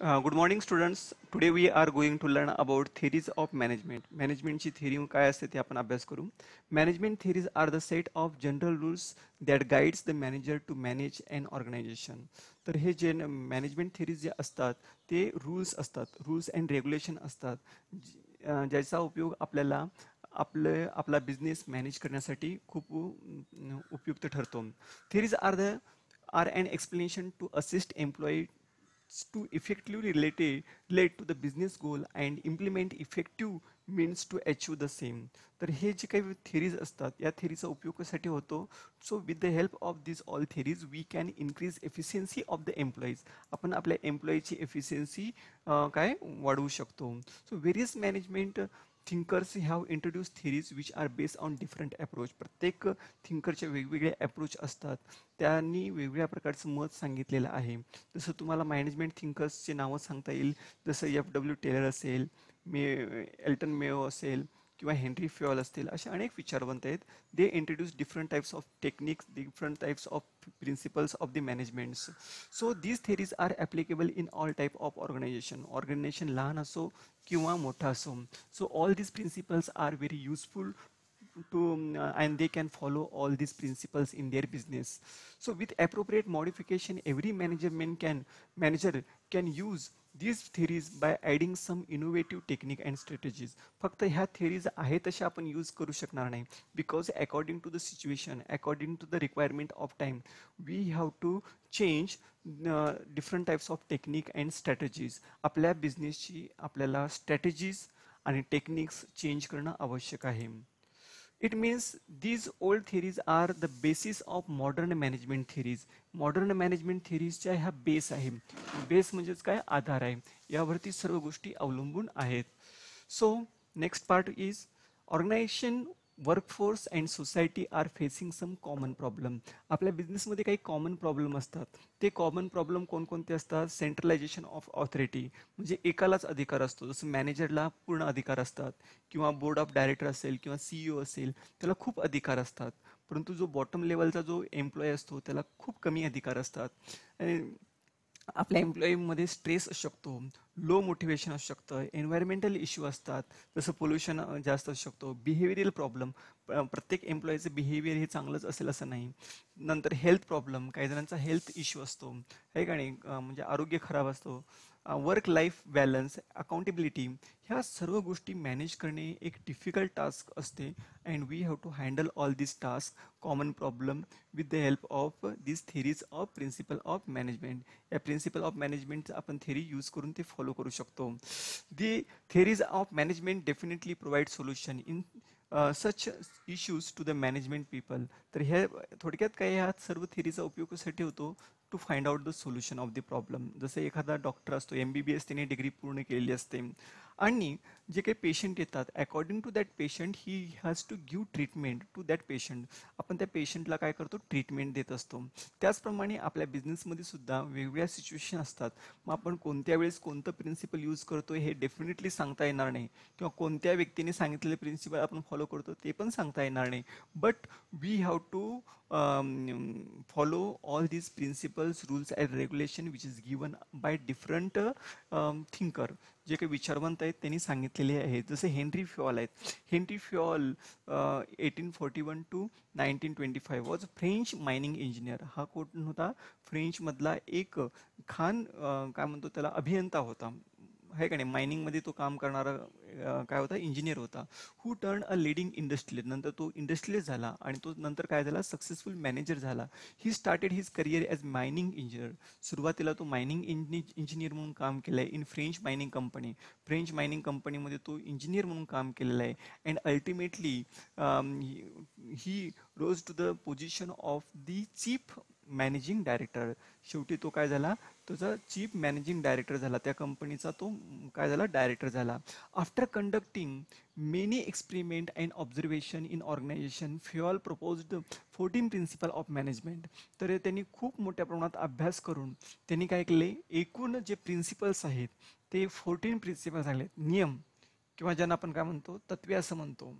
Good morning, students. Today we are going to learn about theories of management. Managementची theory काय असते ते आपण अभ्यास करू. Management theories are the set of general rules that guides the manager to manage an organization. तर हे जे management theories जे असतात ते rules असतात, rules and regulation असतात, ज्याचा उपयोग आपल्याला आपला बिझनेस मॅनेज करण्यासाठी खूप उपयुक्त ठरतो. Theories are an explanation to assist employee to effectively relate to the business goal and implement effective means to achieve the same. तर हे जे काही theories असतात या theoryचा उपयोग कशासाठी होतो. So with the help of this all theories we can increase efficiency of the employees. आपण आपल्या एम्प्लॉईची एफिशियन्सी काय वाढवू शकतो. So various management thinkers have introduce theories which are based on different approach. प्रत्येक थिंकरचे वेगवेगळे अप्रोच असतात, त्यांनी वेगवेगळ्या प्रकारचं मत सांगितलेलं आहे. जसं तुम्हाला मॅनेजमेंट थिंकर्सचे नावं सांगता येईल, जसं FW टेलर असेल, एल्टन मेयो असेल किंवा हेनरी फ्युअल असतील, असे अनेक विचारवंत आहेत. They introduce different types of techniques, different types of principles of the managements. So these theories are applicable in all type of organisation लहान असो किंवा मोठा असो. So all these principles are very useful to and they can follow all these principles in their business. So with appropriate modification every manager can use these theories by adding some innovative technique and strategies. फक्त ह्या theories आहेत तशा आपण use करू शकणार नाही, because according to the situation, according to the requirement of time, we have to change different types of technique and strategies. आपल्या बिझनेसची आपल्याला स्ट्रॅटेजीज आणि टेक्निक्स चेंज करणं आवश्यक आहे. It means these old theories are the basis of modern management theories. Modern management थिअरीजच्या ह्या base आहे. बेस म्हणजेच काय, आधार आहे. यावरती सर्व गोष्टी अवलंबून आहेत. So next part is organisation, workforce and society are facing some common problem. आपल्या बिझनेसमध्ये काही कॉमन प्रॉब्लेम असतात. ते कॉमन प्रॉब्लेम कोणकोणते असतात. सेंट्रलायझेशन ऑफ ऑथॉरिटी, म्हणजे एकालाच अधिकार असतो. जसं मॅनेजरला पूर्ण अधिकार असतात, किंवा बोर्ड ऑफ डायरेक्टर असेल किंवा CEO असेल, त्याला खूप अधिकार असतात. परंतु जो बॉटम लेवलचा जो एम्प्लॉय असतो त्याला खूप कमी अधिकार असतात. आणि आपल्या एम्प्लॉईमध्ये स्ट्रेस असू शकतो, लो मोटिवेशन असू शकतं, एन्व्हायरमेंटल इश्यू असतात, जसं पोल्युशन जास्त असू शकतो, बिहेवियरल प्रॉब्लेम, प्रत्येक एम्प्लॉईचं बिहेवियर हे चांगलंच असेल असं नाही. नंतर हेल्थ प्रॉब्लेम, काही जणांचा हेल्थ इश्यू असतो, आहे का नाही, म्हणजे आरोग्य खराब असतो. वर्क लाईफ बॅलन्स, अकाउंटेबिलिटी, ह्या सर्व गोष्टी मॅनेज करणे एक डिफिकल्ट टास्क असते. And we have to handle all this task common problem with the help of this theories of principle of management. या प्रिन्सिपल ऑफ मॅनेजमेंट आपण थेरी यूज करून ते फॉलो करू शकतो. The theories of management definitely provide solution in such issues to the management people. तर हे थोडक्यात काय, ह्या सर्व थिरीचा उपयोग कशासाठी होतो, to find out the solution of the problem. जसं एखादा डॉक्टर असतो, MBBS त्याने डिग्री पूर्ण केलेली असते, आणि जे काही पेशंट येतात, according to that patient he has to give treatment to that patient. आपण त्या पेशंटला काय करतो, ट्रीटमेंट देत असतो. त्याचप्रमाणे आपल्या बिझनेसमध्ये सुद्धा वेगवेगळ्या सिच्युएशन असतात. मग आपण कोणत्या वेळेस कोणतं प्रिन्सिपल यूज करतो हे डेफिनेटली सांगता येणार नाही, किंवा कोणत्या व्यक्तीने सांगितलेले प्रिन्सिपल आपण फॉलो करतो ते पण सांगता येणार नाही. But we have to follow all these principles, rules and regulation which is given by different thinker. जे काही विचारवंत आहेत त्यांनी सांगितलेले आहेत. जसे हेनरी फ्युअल आहेत. Henry fuel 1841 to 1925 was French mining engineer. हा कोण होता, फ्रेंचमधला एक खान काय म्हणतो त्याला, अभियंता होता, आहे का नाही. मायनिंगमध्ये तो काम करणारा काय होता, इंजिनियर होता. हू टर्न अ लिडिंग इंडस्ट्रियल, नंतर तो इंडस्ट्रियलिस्ट झाला आणि तो नंतर काय झाला, सक्सेसफुल मॅनेजर झाला. He started his career as mining engineer. सुरुवातीला तो मायनिंग इंजिनियर म्हणून काम केलं आहे in French mining company. French mining कंपनीमध्ये तो इंजिनियर म्हणून काम केलेलं आहे. And ultimately he rose to the position of the chief managing director. शेवटी तो काय झाला, तुझा चीफ मॅनेजिंग डायरेक्टर झाला. त्या कंपनीचा तो काय झाला, डायरेक्टर झाला. After conducting many experiment and observation in organisation, Fayol proposed 14 principle of management. तर त्यांनी खूप मोठ्या प्रमाणात अभ्यास करून त्यांनी काय केले, एकूण जे प्रिन्सिपल्स आहेत ते 14 प्रिन्सिपल झाले, नियम, किंवा ज्यांना आपण काय म्हणतो, तत्वे असं म्हणतो.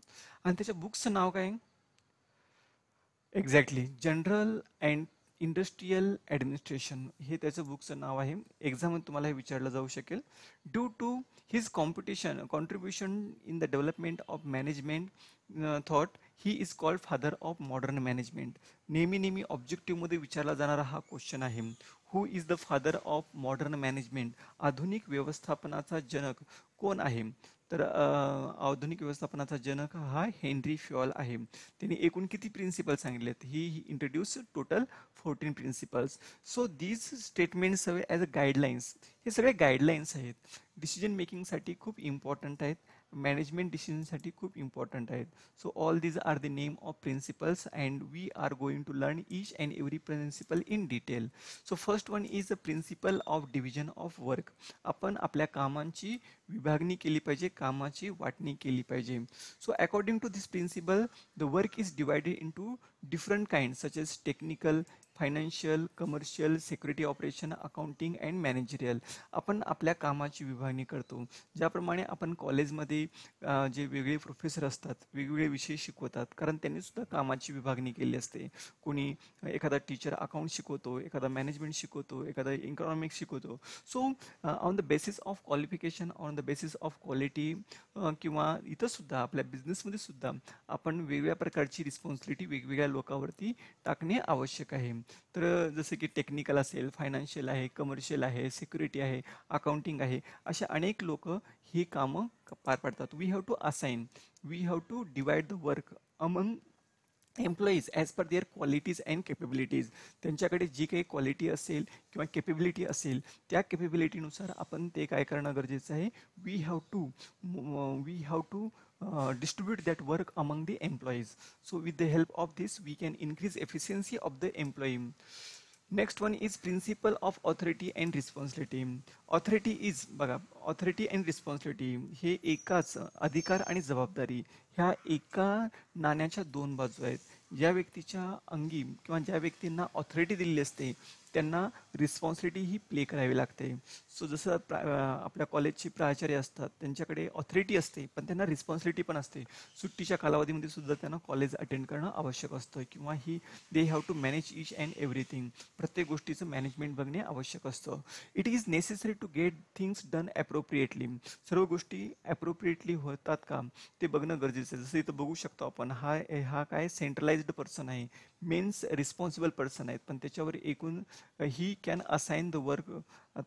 आणि त्याच्या बुक्सचं नाव काय, exactly general and industrial administration हे त्याचं बुकचं नाव आहे. एक्झाममध्ये तुम्हाला हे विचारलं जाऊ शकेल. Due to his contribution in the development of management thought he is called father of modern management. नेहमी ऑब्जेक्टिव्हमध्ये विचारला जाणारा हा क्वेश्चन आहे. Who is the father of modern management? आधुनिक व्यवस्थापनाचा जनक कोण आहे? तर आधुनिक व्यवस्थापनाचा जनक हा हेनरी फ्युअल आहे. त्यांनी एकूण किती प्रिन्सिपल सांगितलेत? He introduce total 14 principles. So these statements have as a guidelines. हे सगळे गाईडलाईन्स आहेत, डिसिजन मेकिंगसाठी खूप इम्पॉर्टंट आहेत, मॅनेजमेंट डिसिजनसाठी खूप इम्पॉर्टंट आहेत. So all these are the name of principles and we are going to learn each and every principle in detail. So first one is the principle of division of work. आपण आपल्या कामांची विभागणी केली पाहिजे, कामाची वाटणी केली पाहिजे. So according to this principle the work is divided into different kinds such as technical, financial, commercial, security operation, accounting and managerial. आपण आपल्या कामाची विभागणी करतो. ज्याप्रमाणे आपण कॉलेजमध्ये जे वेगळे प्रोफेसर असतात, वेगवेगळे विषय शिकवतात, कारण त्यांनी सुद्धा कामाची विभागणी केली असते. कोणी एखादा टीचर अकाउंट शिकवतो, एखादा मॅनेजमेंट शिकवतो, एखादा इकॉनॉमिक्स शिकवतो. So on the basis of qualification, on the basis of quality, किंवा इथं सुद्धा आपल्या बिझनेसमध्ये सुद्धा आपण वेगवेगळ्या प्रकारची रिस्पॉन्सिबिलिटी वेगवेगळ्या लोकांवरती टाकणे आवश्यक आहे. तर जसं की टेक्निकल असेल, फायनान्शियल आहे, कमर्शियल आहे, सिक्युरिटी आहे, अकाउंटिंग आहे, अशा अनेक लोक ही कामं पार पाडतात. We have to assign, we have to divide the work among employees as per their qualities and capabilities. त्यांच्याकडे जी काही क्वालिटी असेल किंवा केपेबिलिटी असेल, त्या केपेबिलिटीनुसार आपण ते काय करणं गरजेचं आहे. We have to distribute that work among the employees. So with the help of this we can increase efficiency of the employee. Next one is principle of authority and responsibility. Authority is बघा, authority and responsibility हे एकाच, अधिकार आणि जबाबदारी ह्या एका नाण्याच्या दोन बाजू आहेत. ज्या व्यक्तीच्या अंगी किंवा ज्या व्यक्तींना ऑथॉरिटी दिलेली असते त्यांना रिस्पॉन्सिबिलिटी ही प्ले करावी लागते. सो जसं आपल्या कॉलेजची प्राचार्य असतात, त्यांच्याकडे ऑथॉरिटी असते पण त्यांना रिस्पॉन्सिबिलिटी पण असते. सुट्टीच्या कालावधीमध्ये सुद्धा त्यांना कॉलेज अटेंड करणं आवश्यक असतं, किंवा they have to manage each and everything. प्रत्येक गोष्टीचं मॅनेजमेंट बघणे आवश्यक असतं. It is necessary to get things done appropriately. सर्व गोष्टी ॲप्रोप्रिएटली होतात का ते बघणं गरजेचं आहे. जसं इथं बघू शकतो आपण, हा काय सेंट्रलाइज्ड पर्सन आहे, मेन्स रिस्पॉन्सिबल पर्सन आहेत, पण त्याच्यावर एकूण he can assign the work.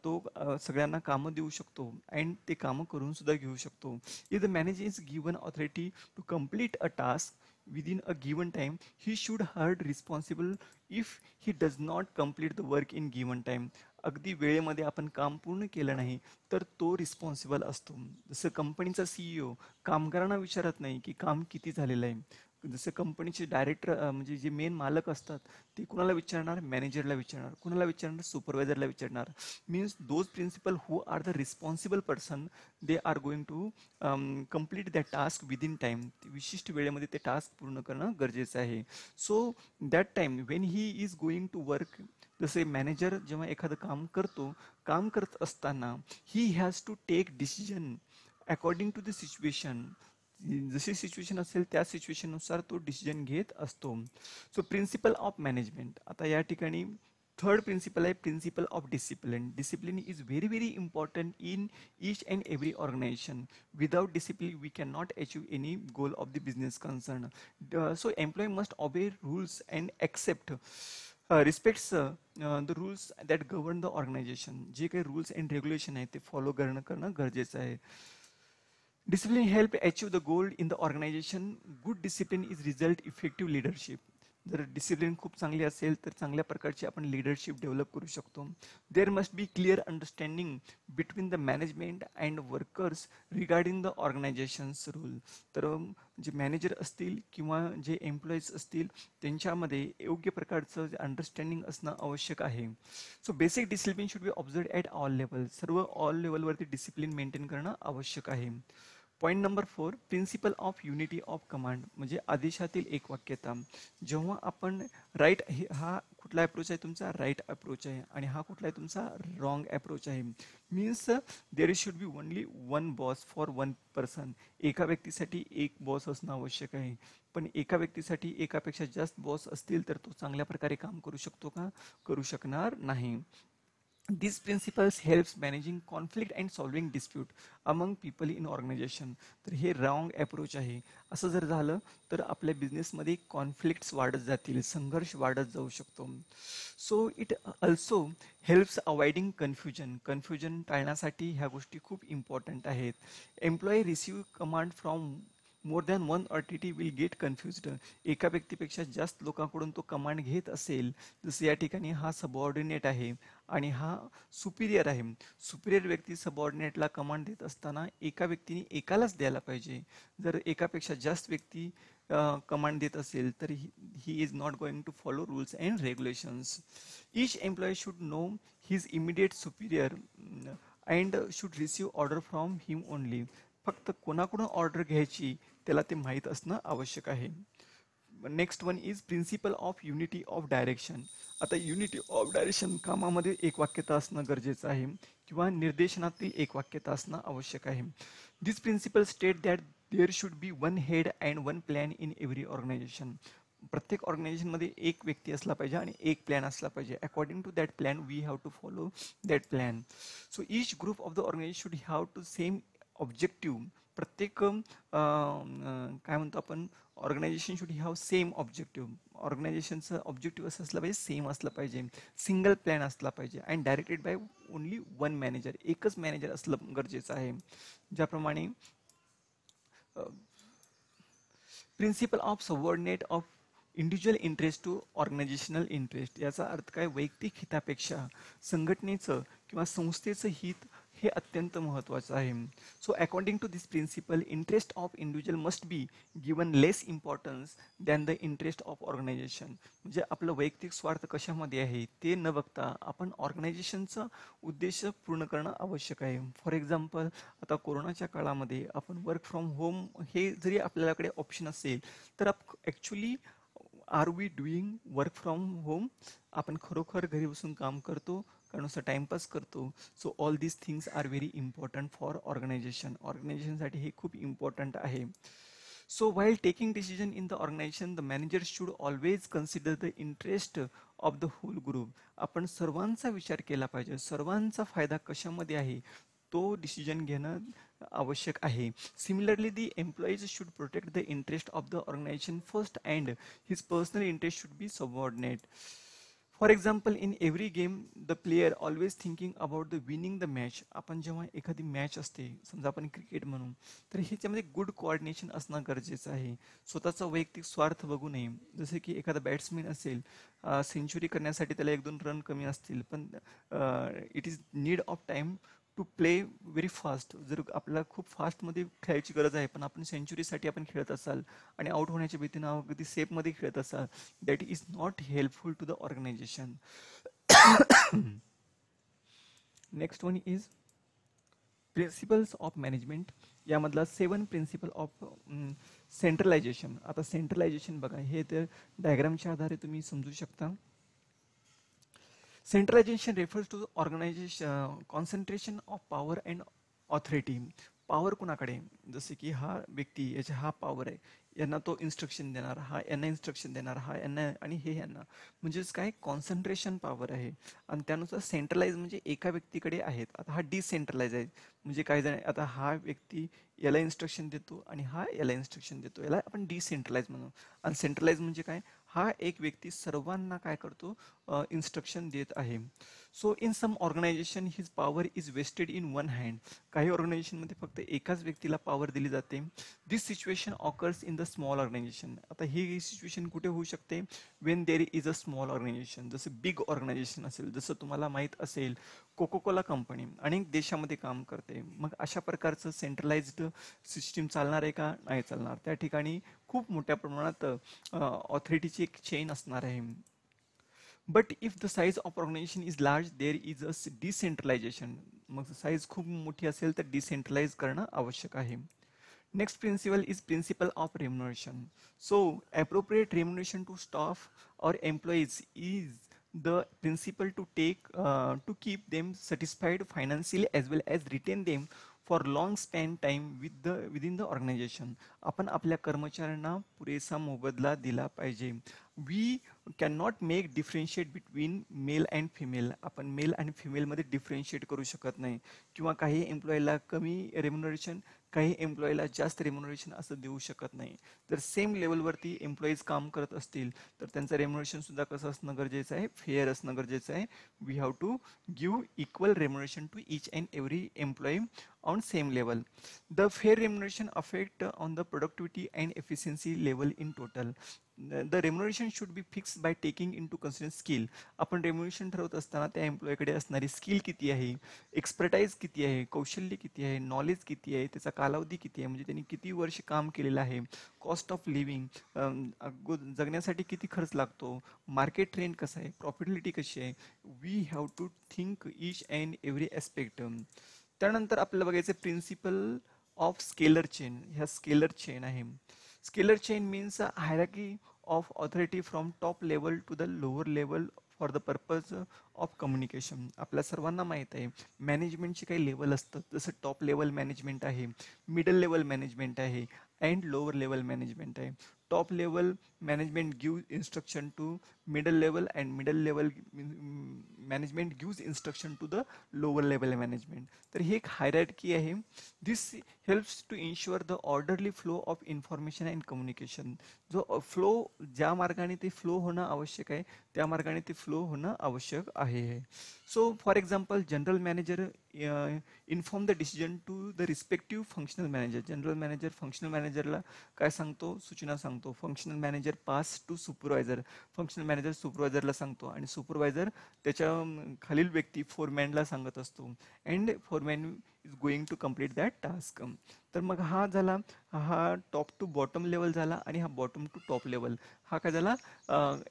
तो सगळ्यांना कामं देऊ शकतो अँड ते कामं करून सुद्धा घेऊ शकतो. If the manager is given authority to complete a task within a given time, he should hold responsible if he does not complete the work in given time. अगदी वेळेमध्ये आपण काम पूर्ण केलं नाही तर तो रिस्पॉन्सिबल असतो. जसं कंपनीचा CEO कामगारांना विचारत नाही की काम किती झालेलं आहे. जसं कंपनीचे डायरेक्टर म्हणजे जे मेन मालक असतात ते कुणाला विचारणार? मॅनेजरला विचारणार. कुणाला विचारणार? सुपरवायझरला विचारणार. Means those principal who are the responsible person, they are going to complete that task within time. विशिष्ट वेळेमध्ये ते टास्क पूर्ण करणं गरजेचं आहे. So that time when he is going to work, जसे मॅनेजर जेव्हा एखादं काम करतो, काम करत असताना he has to take decision according to the situation. जशी सिच्युएशन असेल त्या सिच्युएशननुसार तो डिसिजन घेत असतो. So principal of management. आता या ठिकाणी थर्ड प्रिन्सिपल आहे principal of discipline. Discipline is very important in each and every organisation. Without discipline we can not achieve any goal of the business concern. So employ must obey rules and accept respects the rules that govern the organisation. जे काही rules and regulation आहेत ते follow करणं गरजेचं आहे. Discipline help achieve the goal in the organization. Good discipline is result effective leadership. जर discipline खूप चांगली असेल तर चांगल्या प्रकारची आपण लिडरशिप डेव्हलप करू शकतो. There must be clear understanding between the management and workers regarding the organisation's rule. तर जे मॅनेजर असतील किंवा जे एम्प्लॉईज असतील त्यांच्यामध्ये योग्य प्रकारचं अंडरस्टँडिंग असणं आवश्यक आहे. So basic discipline should be observe at all level. सर्व ऑल लेवलवरती डिसिप्लिन मेंटेन करणं आवश्यक आहे. Point number 4, principal of unity of command, म्हणजे आदेशातील एक वाक्यता. जेव्हा आपण राईट, हा कुठला अप्रोच आहे तुमचा, राईट अप्रोच आहे, आणि हा कुठला आहे तुमचा, रॉंग अप्रोच आहे. Means there should be only one boss for one person. एका व्यक्तीसाठी एक बॉस असणं आवश्यक आहे, पण एका व्यक्तीसाठी एकापेक्षा जास्त बॉस असतील तर तो चांगल्या प्रकारे काम करू शकतो का, करू शकणार नाही. These principles helps managing conflict and solving dispute among people in organization. तर हे रॉंग अप्रोच आहे. असं जर झालं तर आपल्या बिझनेसमध्ये कॉन्फ्लिक्ट्स वाढत जातील, संघर्ष वाढत जाऊ शकतो. So it also helps avoiding confusion टाळण्यासाठी ह्या गोष्टी खूप इम्पॉर्टंट आहेत. Employee receive command from more than one authority will get confused. एका व्यक्तीपेक्षा जास्त लोकांकडून तो कमांड घेत असेल, जसं या ठिकाणी हा सबऑर्डिनेट आहे आणि हा सुपिरियर आहे. सुपिरियर व्यक्ती सबऑर्डिनेटला कमांड देत असताना एका व्यक्तीने एकालाच द्यायला पाहिजे. जर एकापेक्षा जास्त व्यक्ती कमांड देत असेल तर he is not going to follow rules and regulations. Each employee should know his immediate superior and should receive order from him only. फक्त कोणाकडून ऑर्डर घ्यायची त्याला ते माहीत असणं आवश्यक आहे. Next one is principal of unity of direction. आता युनिटी ऑफ डायरेक्शन, कामामध्ये एक वाक्यता असणं गरजेचं आहे किंवा निर्देशनातील एक वाक्यता असणं आवश्यक आहे. This principle state that there should be one head and one plan in every organisation. प्रत्येक ऑर्गनायझेशनमध्ये एक व्यक्ती असला पाहिजे आणि एक प्लॅन असला पाहिजे. According to that plan we have to follow that plan. So each group of the organisation should have to same objective. प्रत्येक काय म्हणतो आपण, organisation should have same objective. ऑर्गनायझेशनचं ऑब्जेक्टिव्ह असं असलं पाहिजे, सेम असलं पाहिजे, सिंगल प्लॅन असला पाहिजे and directed by only one manager. एकच मॅनेजर असलं गरजेचं आहे. ज्याप्रमाणे principal of subordinate of individual interest to organisational interest. याचा अर्थ काय, वैयक्तिक हितापेक्षा संघटनेचं किंवा संस्थेचं हित हे अत्यंत महत्त्वाचं आहे. So according to this principal, interest of individual must be given less importance than the interest of organisation. म्हणजे आपलं वैयक्तिक स्वार्थ कशामध्ये आहे ते न बघता आपण ऑर्गनायझेशनचा उद्देश पूर्ण करणं आवश्यक आहे. फॉर एक्झाम्पल, आता कोरोनाच्या काळामध्ये आपण वर्क फ्रॉम होम हे जरी आपल्याकडे ऑप्शन असेल तर actually are we doing work from home. आपण खरोखर घरी बसून काम करतो का नुसतं टाइमपास करतो. So all these things are very important for organisation. ऑर्गनायझेशनसाठी हे खूप इम्पॉर्टंट आहे. So while taking decision in the organization, the manager should always consider the interest of the whole group. आपण सर्वांचा विचार केला पाहिजे, सर्वांचा फायदा कशामध्ये आहे तो डिसिजन घेणं आवश्यक आहे. Similarly the employees should protect the interest of the organisation first and his personal interest should be subordinate. For example, in every game the player always thinking about the winning the match. आपण जेव्हा एखादी match असते, समजा आपण cricket म्हणू, तर ह्याच्यामध्ये good coordination असणं गरजेचं आहे. स्वतःचा वैयक्तिक स्वार्थ बघू नये. जसे की एखादा बॅट्समॅन असेल, सेंचुरी करण्यासाठी त्याला 1-2 रन कमी असतील, पण it is need of time to play very fast. जर आपल्याला खूप फास्टमध्ये खेळायची गरज आहे पण आपण सेंचुरीसाठी आपण खेळत असाल आणि आउट होण्याच्या भीतीनं अगदी सेफमध्ये खेळत असाल, that is not helpful to the organisation. Next one is principles of management. यामधला 7 प्रिन्सिपल ऑफ सेंट्रलायझेशन. आता सेंट्रलायझेशन बघा, हे तर डायग्रामच्या आधारे तुम्ही समजू शकता. Centralization refers to the organization concentration of power and authority. Power कुणाकडे, जसे की हा व्यक्ती, याचा हा पॉवर आहे, यांना तो इन्स्ट्रक्शन देणार, हा यांना इन्स्ट्रक्शन देणार, हा यांना, आणि हे यांना. म्हणजेच काय, कॉन्सन्ट्रेशन पॉवर आहे. आणि त्यानुसार सेंट्रलाइज म्हणजे एका व्यक्तीकडे आहेत. आता हा डिसेंट्रलाइज आहे, म्हणजे काय जण, आता हा व्यक्ती याला इन्स्ट्रक्शन देतो आणि हा याला इन्स्ट्रक्शन देतो, याला आपण डिसेंट्रलाइज म्हणू. आणि सेंट्रलाइज म्हणजे काय, हा एक व्यक्ती सर्वांना काय करतो, इन्स्ट्रक्शन देत आहे. So in some organisation his power is vested in one hand. काही ऑर्गनायझेशनमध्ये फक्त एकाच व्यक्तीला पॉवर दिली जाते. This situation occurs in the small organisation. आता ही सिच्युएशन कुठे होऊ शकते, when there is a small organisation. जसं बिग ऑर्गनायझेशन असेल, जसं तुम्हाला माहीत असेल कोकोकोला कंपनी अनेक देशामध्ये काम करते, मग अशा प्रकारचं सेंट्रलाइज्ड सिस्टीम चालणार आहे का, नाही चालणार. त्या ठिकाणी खूप मोठ्या प्रमाणात ऑथॉरिटीची एक चेन असणार आहे. But if the size of organisation is large, there is a decentralisation. मग साईज खूप मोठी असेल तर डिसेंट्रलाइज करणं आवश्यक आहे. Next principle is principle of remuneration. So appropriate remuneration to staff or employees is the principle to take to keep them satisfied financially as well as retain them for long span time within the organization. आपण आपल्या कर्मचाऱ्यांना पुरेसा मोबदला दिला पाहिजे. We cannot make differentiate between male and female. आपण mail आणि female मध्ये डिफरेन्शिएट करू शकत नाही किंवा काही एम्प्लॉईला कमी रेम्युनरेशन काही एम्प्लॉईला जास्त रेम्युनरेशन असं देऊ शकत नाही. जर सेम लेवलवरती एम्प्लॉईज काम करत असतील तर त्यांचं रेम्युनरेशन सुद्धा कसं असणं गरजेचं आहे, फेअर असणं गरजेचं आहे. We have to give equal remuneration to each and every employee on same level. The fair remuneration affect on the productivity and efficiency level in total. The remuneration should be fixed by taking into consideration skill. आपण remuneration ठरवत असताना त्या एम्प्लॉईकडे असणारी skill किती आहे, expertise किती आहे, कौशल्य किती आहे, नॉलेज किती आहे, त्याचा कालावधी किती आहे, म्हणजे त्यांनी किती वर्ष काम केलेलं आहे, कॉस्ट ऑफ लिव्हिंग, जगण्यासाठी किती खर्च लागतो, मार्केट ट्रेंड कसं आहे, प्रॉफिटेबिलिटी कशी आहे. We have to think each and every aspect. त्यानंतर आपल्याला बघायचं प्रिन्सिपल ऑफ स्केलर चेन. ह्या स्केलर चेन आहे. Scalar chain means hierarchy of authority from top level to the lower level for the purpose of communication. आपल्या सर्वांना माहीत आहे मॅनेजमेंटचे काही लेवल असतात, जसं टॉप लेवल मॅनेजमेंट आहे, मिडल लेवल मॅनेजमेंट आहे अँड लोअर लेवल मॅनेजमेंट आहे. Top level management give instruction to middle level and middle level management gives instruction to the lower level management. तर ही एक हायरार्की आहे. This helps to ensure the orderly flow of information and communication. जो flow ज्या मार्गाने ते flow होणं आवश्यक आहे त्या मार्गाने ते फ्लो होणं आवश्यक आहे. So for example general manager inform the decision to the respective functional manager. General manager functional मॅनेजरला काय सांगतो, सूचना सांगतो. Functional manager pass to supervisor. Functional manager सुपरवायझरला सांगतो आणि सुपरवायझर त्याच्या खालील व्यक्ती फोरमॅनला सांगत असतो and foreman is going to complete that task. तर मग हा झाला, हा टॉप टू बॉटम लेवल झाला आणि हा बॉटम टू टॉप लेवल. हा काय झाला,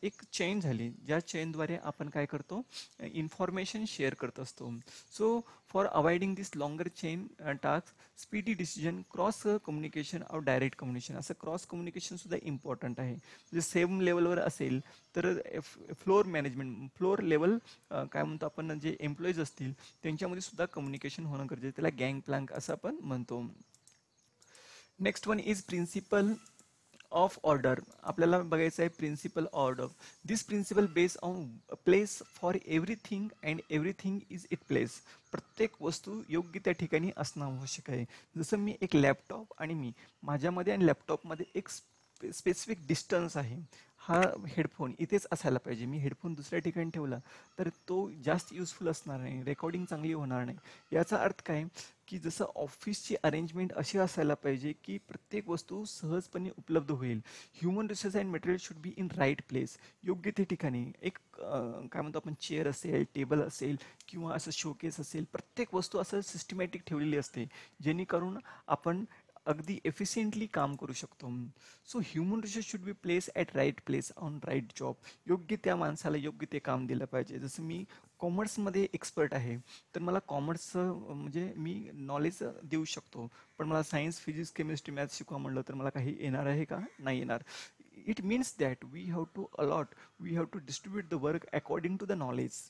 एक चेन झाली ज्या चेनद्वारे आपण काय करतो, इन्फॉर्मेशन शेअर करत असतो. So for avoiding this longer chain task speedy decision cross communication or direct communication. असं क्रॉस कम्युनिकेशन सुद्धा इम्पॉर्टंट आहे. म्हणजे सेम लेवलवर असेल तर फ्लोअर मॅनेजमेंट फ्लोअर लेवल काय म्हणतो आपण, जे एम्प्लॉईज असतील त्यांच्यामध्ये सुद्धा कम्युनिकेशन होणं गरजेचं. त्याला गँग प्लॅंक असं आपण म्हणतो. Next one is principal of order. आपल्याला बघायचं आहे principal order. This principal base on place for everything and everything is it place. प्रत्येक वस्तू योग्य त्या ठिकाणी असणं आवश्यक आहे. जसं मी एक लॅपटॉप आणि माझ्यामध्ये आणि लॅपटॉपमध्ये एक स्पेसिफिक डिस्टन्स आहे. हा हेडफोन इथेच असायला पाहिजे. मी हेडफोन दुसऱ्या ठिकाणी ठेवला तर तो जास्त युजफुल असणार नाही, रेकॉर्डिंग चांगली होणार नाही. याचा अर्थ काय की जसं ऑफिसची अरेंजमेंट अशी असायला पाहिजे की प्रत्येक वस्तू सहजपणे उपलब्ध होईल. Human resource and material should be in right place. योग्य ते ठिकाणी एक काय म्हणतो आपण, चेअर असेल, टेबल असेल किंवा असं शोकेस असेल, प्रत्येक वस्तू असं सिस्टमॅटिक ठेवलेली असते जेणेकरून आपण अगदी एफिशियंटली काम करू शकतो. So human resource should be place at right place on right job. योग्य त्या माणसाला योग्य ते काम दिलं पाहिजे. जसं मी कॉमर्समध्ये एक्सपर्ट आहे तर मला कॉमर्सचं म्हणजे मी नॉलेज देऊ शकतो, पण मला सायन्स फिजिक्स केमिस्ट्री मॅथ्स शिकवा म्हणलं तर मला काही येणार आहे का, नाही येणार. It means that we have to allot, we have to distribute the work according to the knowledge.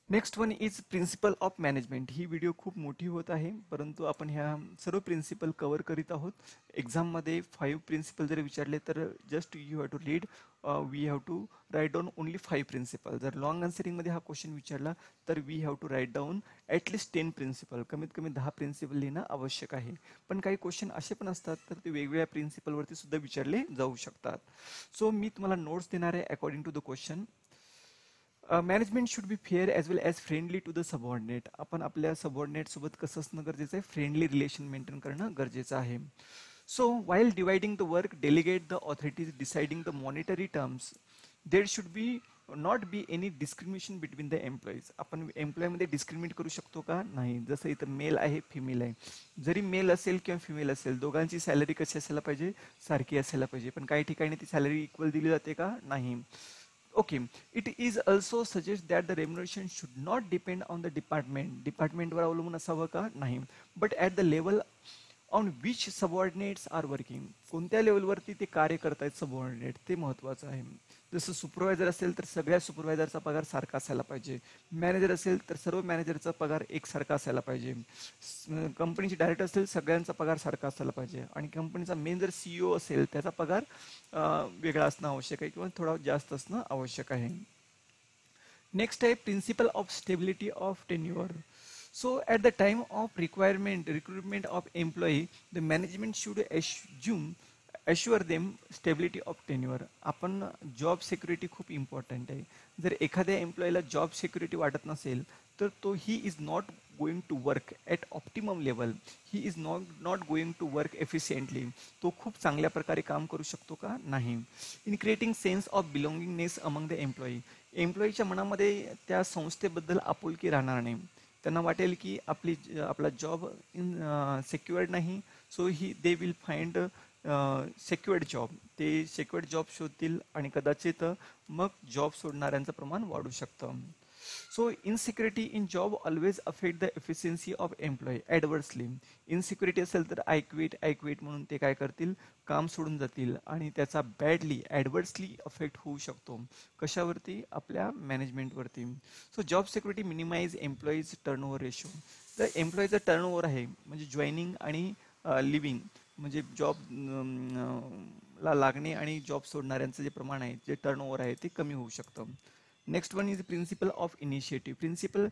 Next one is principal of management. ही व्हिडिओ खूप मोठी होत आहे परंतु आपण ह्या सर्व प्रिन्सिपल कव्हर करीत आहोत. एक्झाममध्ये 5 प्रिन्सिपल जर विचारले तर just you have to read, we have to write down only 5 principal. जर लॉंग आन्सरिंगमध्ये हा क्वेश्चन विचारला तर we have to write down at least 10 principal. कमीत कमी 10 प्रिन्सिपल लिहिणं आवश्यक आहे. पण काही क्वेश्चन असे पण असतात तर ते वेगवेगळ्या प्रिन्सिपलवरती सुद्धा विचारले जाऊ शकतात. सो मी तुम्हाला नोट्स देणार आहे according to the question. Management should be fair as well as friendly to the subordinate. आपण आपल्या सबऑर्डिनेट सोबत कसं असणं गरजेचं आहे, फ्रेंडली रिलेशन मेंटेन करणं गरजेचं आहे. So while dividing the work delegate the authorities deciding the monetary terms there should be not be any discrimination between the employees. आपण एम्प्लॉयमध्ये डिस्क्रिमिनेट करू शकतो का, नाही. जसं इथं मेल आहे, फिमेल आहे, जरी मेल असेल किंवा फिमेल असेल दोघांची सॅलरी कशी असायला पाहिजे, सारखी असायला पाहिजे. पण काही ठिकाणी ती सॅलरी इक्वल दिली जाते का, नाही. Okay, it is also suggest that the remuneration should not depend on the department. डिपार्टमेंटवर अवलंबून असावं का, नाही. But at the level on which subordinates are working, कोणत्या लेवलवरती ते कार्य करत आहेत सबऑर्डिनेट, ते महत्त्वाचं आहे. जसं सुपरवायझर असेल तर सगळ्या सुपरवायझरचा पगार सारखा असायला पाहिजे. मॅनेजर असेल तर सर्व मॅनेजरचा पगार एकसारखा असायला पाहिजे. कंपनीचे डायरेक्टर असेल सगळ्यांचा पगार सारखा असायला पाहिजे. आणि कंपनीचा मेन जर CEO असेल त्याचा पगार वेगळा असणं आवश्यक आहे किंवा थोडा जास्त असणं आवश्यक आहे. नेक्स्ट आहे principal of stability of tenure. So at the time of recruitment of employee, the management should assure them stability of tenure. आपण जॉब सिक्युरिटी खूप इम्पॉर्टंट आहे. जर एखाद्या एम्प्लॉईला जॉब सिक्युरिटी वाटत नसेल तर तो he is not going to work at optimum level, he is not going to work efficiently. तो खूप चांगल्या प्रकारे काम करू शकतो का नाही. In creating sense of belongingness among the employee, एम्प्लॉईच्या मनामध्ये त्या संस्थेबद्दल आपुलकी राहणार नाही. त्यांना वाटेल की आपला जॉब सिक्युअर्ड नाही. So they will find secured job, ते सिक्युअर्ड जॉब शोधतील आणि कदाचित मग जॉब सोडणाऱ्यांचं प्रमाण वाढू शकतं. So insecurity in job always affect the efficiency of employee adversely. Insecurity असेल तर आय क्विट म्हणून ते काय करतील, काम सोडून जातील आणि त्याचा बॅडली ॲडवर्सली अफेक्ट होऊ शकतो. कशावरती, आपल्या मॅनेजमेंटवरती. So job security minimize employees turnover ratio. जर एम्प्लॉईचं टर्नओव्हर आहे म्हणजे जॉईनिंग आणि लिव्हिंग म्हणजे जॉब ला लागणे आणि जॉब सोडणाऱ्यांचं जे प्रमाण आहे, जे टर्नओव्हर आहे ते कमी होऊ शकतं. Next one is principal of initiative. Principle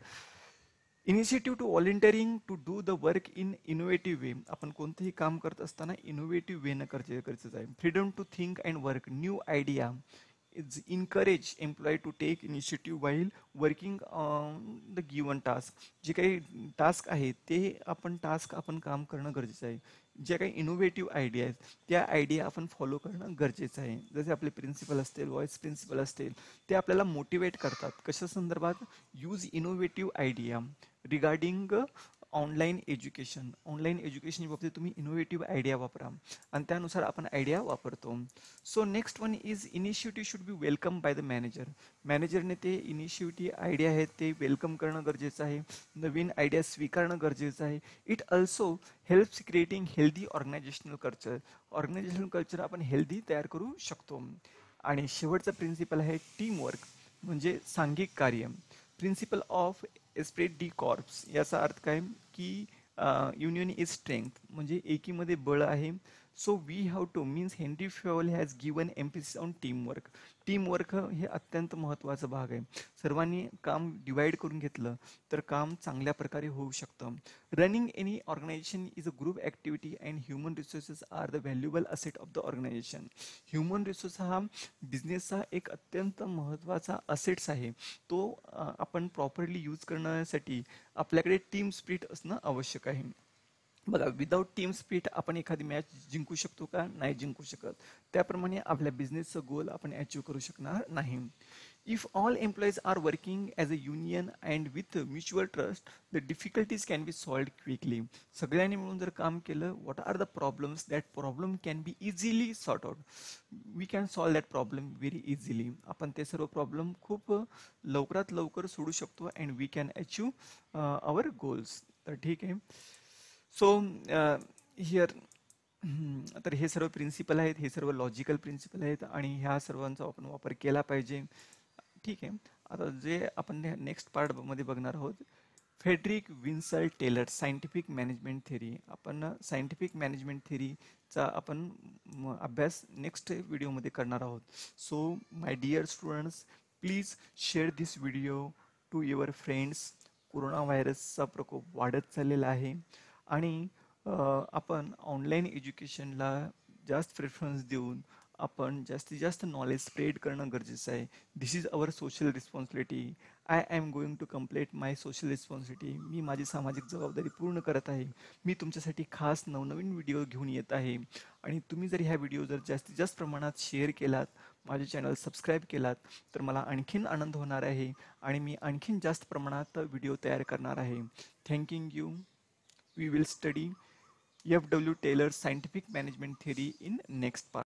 initiative to volunteering to do the work in innovative way. आपण कोणतंही काम करत असताना इनोव्हेटिव्ह वेनं गरजेचं आहे. Freedom to think and work new idea is encourage employee to take initiative while working on the given task. जे काही टास्क आहे ते आपण काम करणं गरजेचं आहे. ज्या काही इनोव्हेटिव्ह आयडिया आहेत त्या आयडिया आपण फॉलो करणं गरजेचं आहे. जसे आपले प्रिन्सिपल असतील, व्हॉइस प्रिन्सिपल असतील, ते आपल्याला मोटिवेट करतात. कशा संदर्भात, use innovative idea regarding online education. Online एज्युकेशनच्या बाबतीत तुम्ही इनोव्हेटिव्ह आयडिया वापरा आणि त्यानुसार आपण आयडिया वापरतो. So next one is initiative should be welcome by the manager. मॅनेजरने ते इनिशिएटिव्ह आयडिया आहेत ते वेलकम करणं गरजेचं आहे. नवीन आयडिया स्वीकारणं गरजेचं आहे. It also helps creating healthy organisational culture. Organisational culture आपण हेल्दी तयार करू शकतो. आणि शेवटचा प्रिन्सिपल आहे टीमवर्क म्हणजे सांघिक कार्य. प्रिन्सिपल ऑफ एस्प्रेट डी कॉर्प्स, याचा अर्थ काय की युनियन इज स्ट्रेंथ म्हणजे एकीमध्ये बळ आहे. So we have to means Henry Fayol has given emphasis on teamwork. Teamwork हे अत्यंत महत्त्वाचा भाग आहे. सर्वांनी काम डिवाइड करून घेतलं तर काम चांगल्या प्रकारे होऊ शकतं. Running any organisation is a group activity and human resources are the valuable asset of the organisation. Human resource हा बिझनेसचा एक अत्यंत महत्त्वाचा असेट्स आहे. तो आपण प्रॉपरली यूज करण्यासाठी आपल्याकडे टीम स्पिरिट असणं आवश्यक आहे. बघा, विदाऊट टीम स्पिरिट आपण एखादी मॅच जिंकू शकतो का, नाही जिंकू शकत. त्याप्रमाणे आपल्या बिझनेसचं गोल आपण अचीव करू शकणार नाही. If all employees are working as a union and with mutual trust the difficulties can be solved quickly. सगळ्यांनी मिळून जर काम केलं, what are the problems, that problem can be easily sort out. We can solve that problem very easily. आपण ते सर्व problem खूप लवकरात लवकर सोडू शकतो and we can achieve our goals. तर ठीक आहे. सो हिअर तर हे सर्व प्रिन्सिपल आहेत, हे सर्व लॉजिकल प्रिन्सिपल आहेत आणि ह्या सर्वांचा आपण वापर केला पाहिजे. ठीक आहे. आता जे आपण नेक्स्ट पार्टमध्ये बघणार आहोत, Frederick Winslow Taylor scientific management theory. आपण सायंटिफिक मॅनेजमेंट थेरीचा आपण अभ्यास नेक्स्ट व्हिडिओमध्ये करणार आहोत. So my dear students, please share this video to your friends. Corona व्हायरसचा प्रकोप वाढत चाललेला आहे आणि आपण ऑनलाईन एज्युकेशनला जास्त प्रेफरन्स देऊन आपण जास्तीत जास्त नॉलेज स्प्रेड करणं गरजेचं आहे. This is our social responsibility. I am going to complete my social responsibility. मी माझी सामाजिक जबाबदारी पूर्ण करत आहे. मी तुमच्यासाठी खास नवनवीन व्हिडिओ घेऊन येत आहे आणि तुम्ही जर ह्या व्हिडिओ जर जास्तीत जास्त प्रमाणात शेअर केलात, माझे चॅनल सबस्क्राईब केलात तर मला आणखीन आनंद होणार आहे आणि मी आणखीन जास्त प्रमाणात व्हिडिओ तयार करणार आहे. Thanking you. We will study F.W. Taylor's scientific management theory in next part.